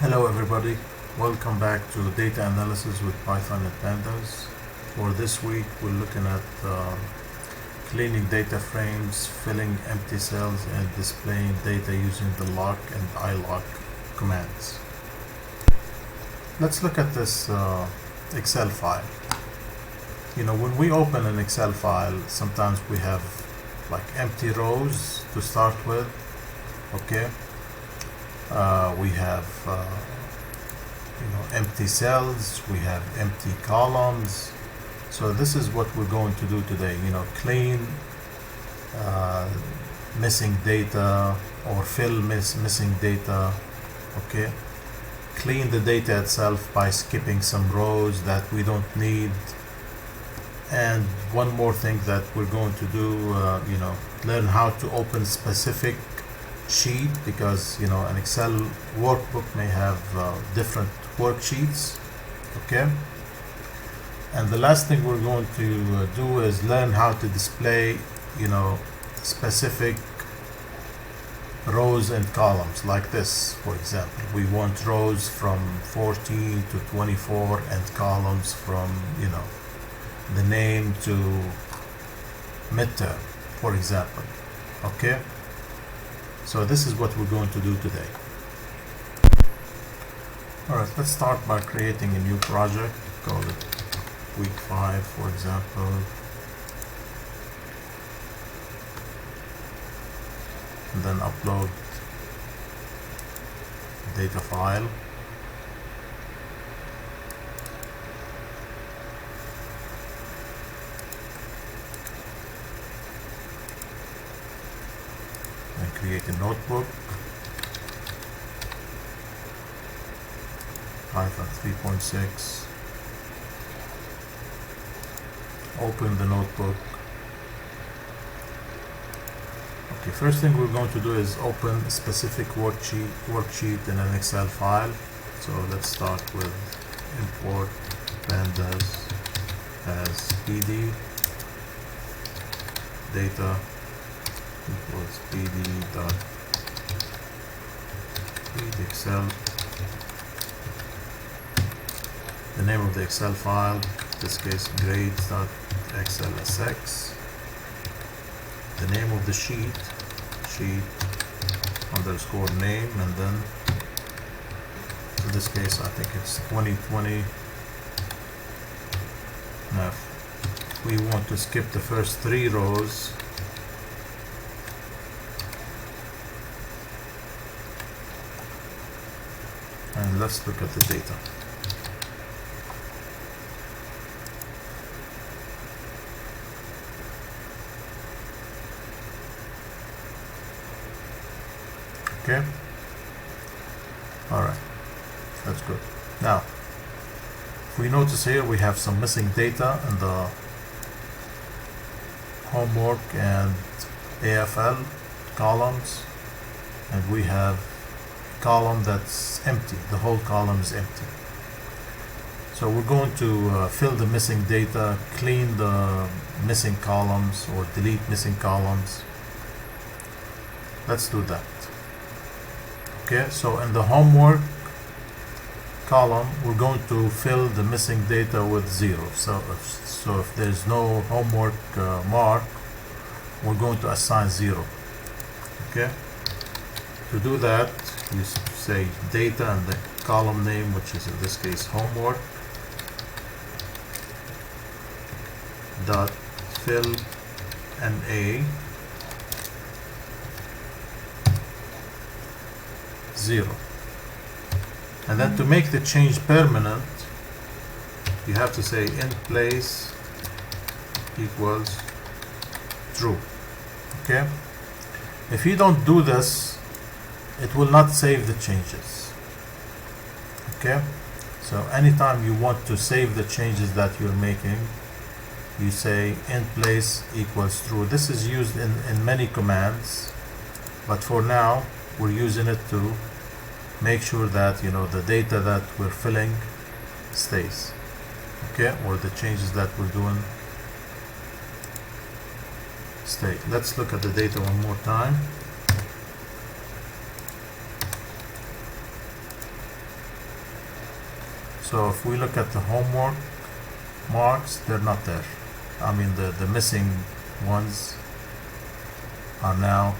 Hello everybody, welcome back to Data Analysis with Python and Pandas. For this week we're looking at cleaning data frames, filling empty cells and displaying data using the loc and iloc commands. Let's look at this Excel file. When we open an Excel file, sometimes we have like empty rows to start with, okay? We have empty cells, we have empty columns. So this is what we're going to do today, clean missing data or fill missing data, okay? Clean the data itself by skipping some rows that we don't need. And one more thing that we're going to do, learn how to open specific sheet, because an Excel workbook may have different worksheets, okay? And the last thing we're going to do is learn how to display specific rows and columns like this. For example, we want rows from 14 to 24 and columns from the name to midterm, for example, okay? So this is what we're going to do today. Alright, let's start by creating a new project. Call it week 5, for example. And then upload data file. And create a notebook. Python 3.6. Open the notebook. Okay, first thing we're going to do is open a specific worksheet in an Excel file. So let's start with import pandas as pd data equals pd dot read Excel. The name of the Excel file, in this case grades.xlsx. The name of the sheet underscore name, and then in this case I think it's 2020. Now if we want to skip the first 3 rows, and let's look at the data. Okay. Alright. That's good. Now, if we notice here, we have some missing data in the homework and AFL columns, and we have a column that's empty. The whole column is empty. So we're going to fill the missing data, clean the missing columns, or delete missing columns. Let's do that. Okay, so in the homework column, we're going to fill the missing data with 0. So if there's no homework mark, we're going to assign 0. Okay. To do that, you say data and the column name, which is in this case homework, dot fill NA 0. And then to make the change permanent, you have to say in place equals true. Okay? If you don't do this, it will not save the changes. Okay? So anytime you want to save the changes that you're making, you say in place equals true. This is used in many commands, but for now we're using it to make sure that the data that we're filling stays, okay, or the changes that we're doing stay. Let's look at the data one more time. So if we look at the homework marks, they're not there. I mean the missing ones are now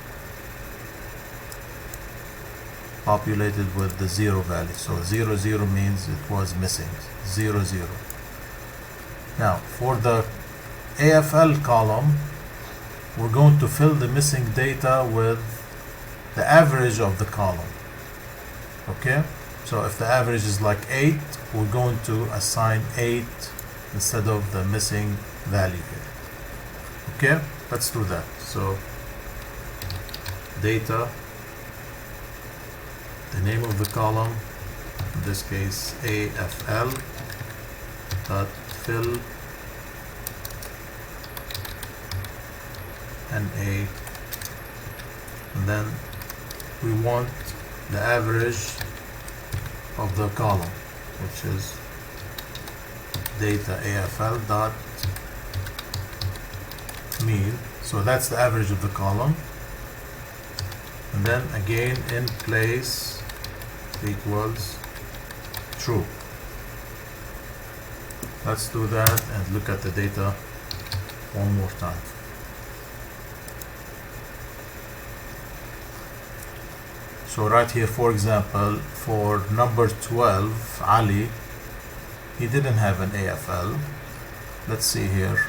populated with the 0 value. So 0 0 means it was missing. 0 0. Now for the AFL column, we're going to fill the missing data with the average of the column. Okay, so if the average is like 8, we're going to assign 8 instead of the missing value here. Okay, let's do that. So data, the name of the column, in this case AFL dot fill NA, and then we want the average of the column, which is data AFL dot mean. So that's the average of the column, and then again in place equals true. Let's do that and look at the data one more time. So right here, for example, for number 12, Ali, he didn't have an AFL. Let's see here.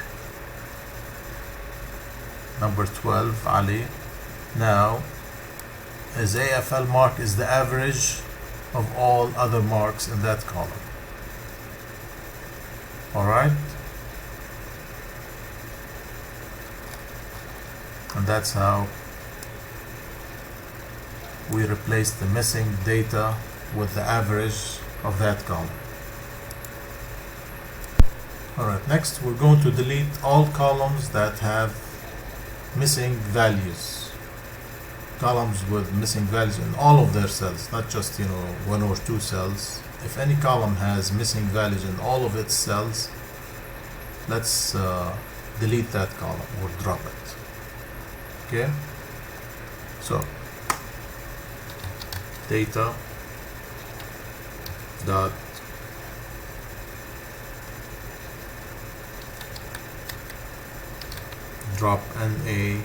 Number 12, Ali. Now, his AFL mark is the average of all other marks in that column. Alright? And that's how we replace the missing data with the average of that column. Alright, next we're going to delete all columns that have missing values. Columns with missing values in all of their cells, not just, one or two cells. If any column has missing values in all of its cells, let's delete that column or drop it. Okay? So data dot drop NA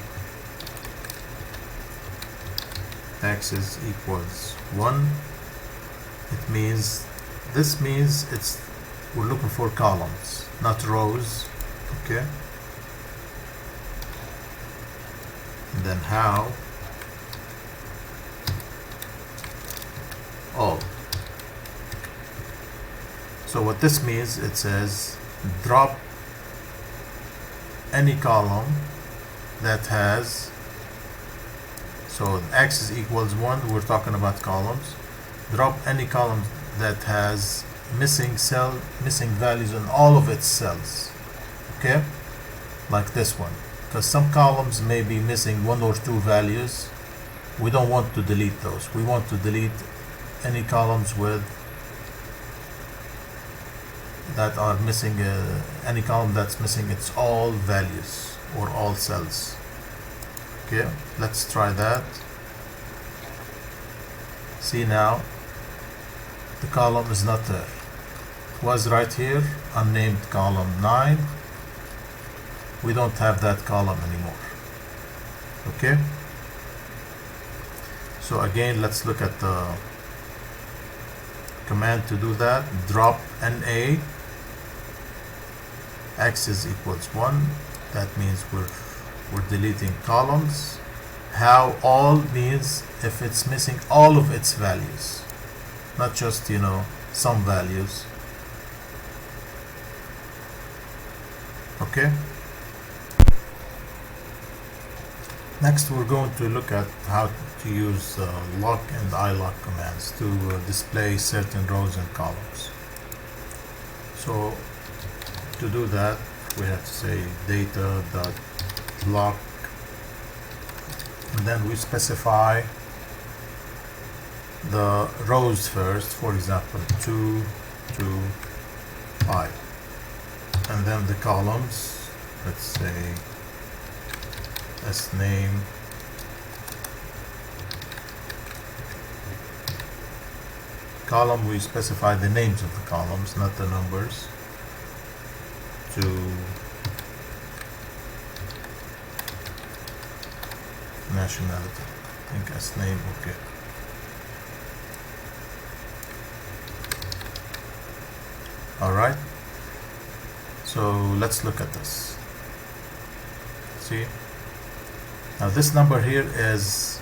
axis equals 1. This means we're looking for columns, not rows. Okay, and then how all. So what this means, it says drop any column that has, so axis equals 1, we're talking about columns. Drop any column that has missing values in all of its cells. Okay, like this one, because some columns may be missing 1 or 2 values. We don't want to delete those. We want to delete any columns that are missing, any column that's missing its all values or all cells. Okay, let's try that. See, now the column is not there. It was right here, unnamed column 9. We don't have that column anymore. Okay, so again, let's look at the command to do that. Drop NA axis equals 1. That means we're deleting columns. How all means if it's missing all of its values, not just some values. Okay, next we're going to look at how to use loc and iloc commands to display certain rows and columns. So to do that, we have to say data.loc, and then we specify the rows first, for example 2 to 5, and then the columns, let's say name column we specify the names of the columns, not the numbers. To nationality, I think as name, okay. Alright, so let's look at this. See, now this number here is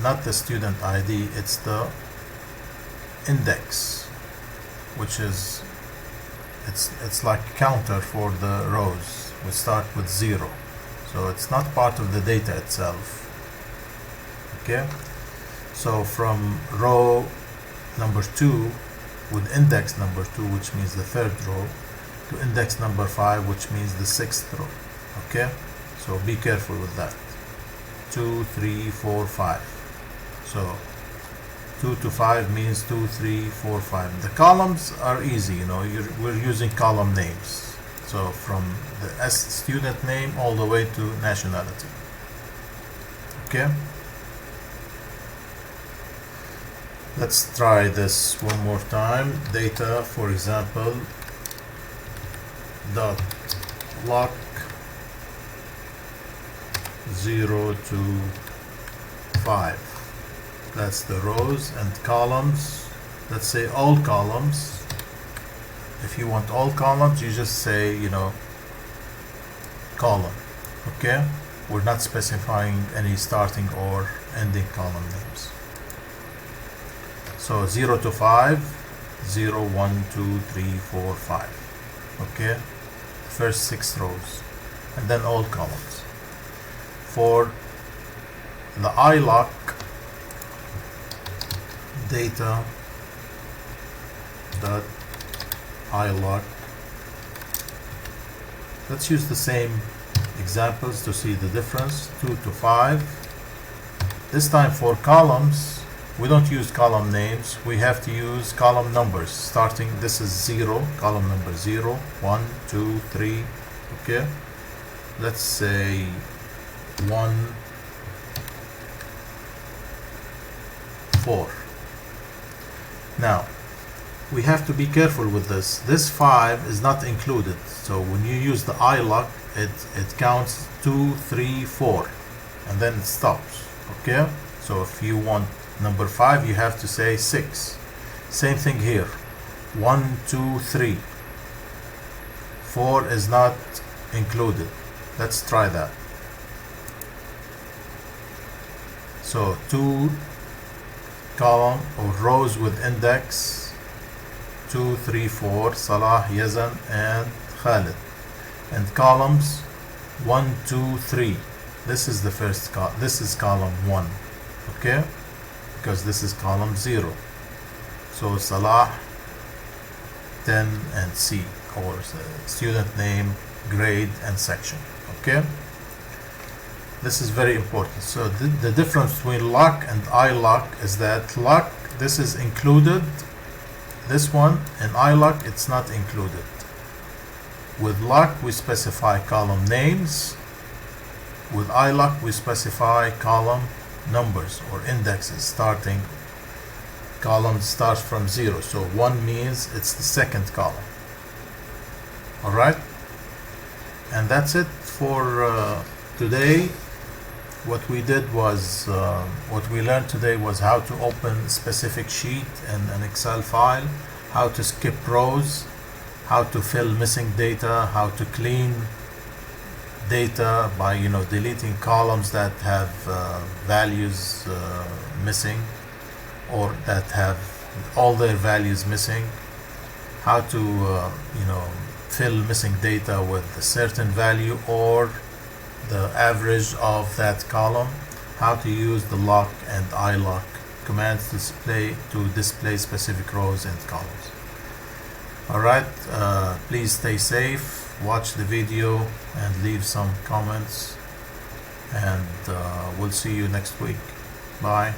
not the student ID, it's the index, which is it's like a counter for the rows. We start with 0, so it's not part of the data itself. Okay, so from row number 2 with index number 2, which means the 3rd row, to index number 5, which means the 6th row. Okay, so be careful with that. 2, 3, 4, 5. So 2 to 5 means 2, 3, 4, 5. The columns are easy, you know, we're using column names. So from the student name all the way to nationality. Okay, let's try this one more time. Data, for example, dot lock 0 to 5. That's the rows, and columns, let's say all columns. If you want all columns, you just say, you know, column. Okay, we're not specifying any starting or ending column names. So 0 to 5, 0, 1, 2, 3, 4, 5. Okay, first 6 rows, and then all columns. For the iloc, data dot iloc, let's use the same examples to see the difference. 2 to 5. This time for columns we don't use column names, we have to use column numbers. Starting, this is 0, column number 0, 1, 2, 3. Okay, let's say 1, 4. Now we have to be careful with this. This 5 is not included, so when you use the iloc, it counts 2, 3, 4, and then it stops. Okay, so if you want number 5, you have to say 6. Same thing here, 1, 2, 3. 4 is not included. Let's try that. So 2 column or rows with index 2, 3, 4, Salah, Yazan, and Khalid, and columns 1, 2, 3. This is the first column. This is column 1. Okay, because this is column 0. So Salah, 10, and C, or student name, grade, and section. Okay, this is very important. So the difference between lock and iloc is that lock, this is included, this one, and iloc, it's not included. With lock we specify column names, with iloc we specify column numbers or indexes. Starting column starts from 0, so 1 means it's the second column. Alright, and that's it for today. What we did was, what we learned today was how to open a specific sheet in an Excel file, how to skip rows, how to fill missing data, how to clean data by, you know, deleting columns that have values missing, or that have all their values missing, how to you know, fill missing data with a certain value or the average of that column, how to use the lock and iloc commands to display specific rows and columns. Alright, please stay safe, watch the video and leave some comments, and we'll see you next week. Bye.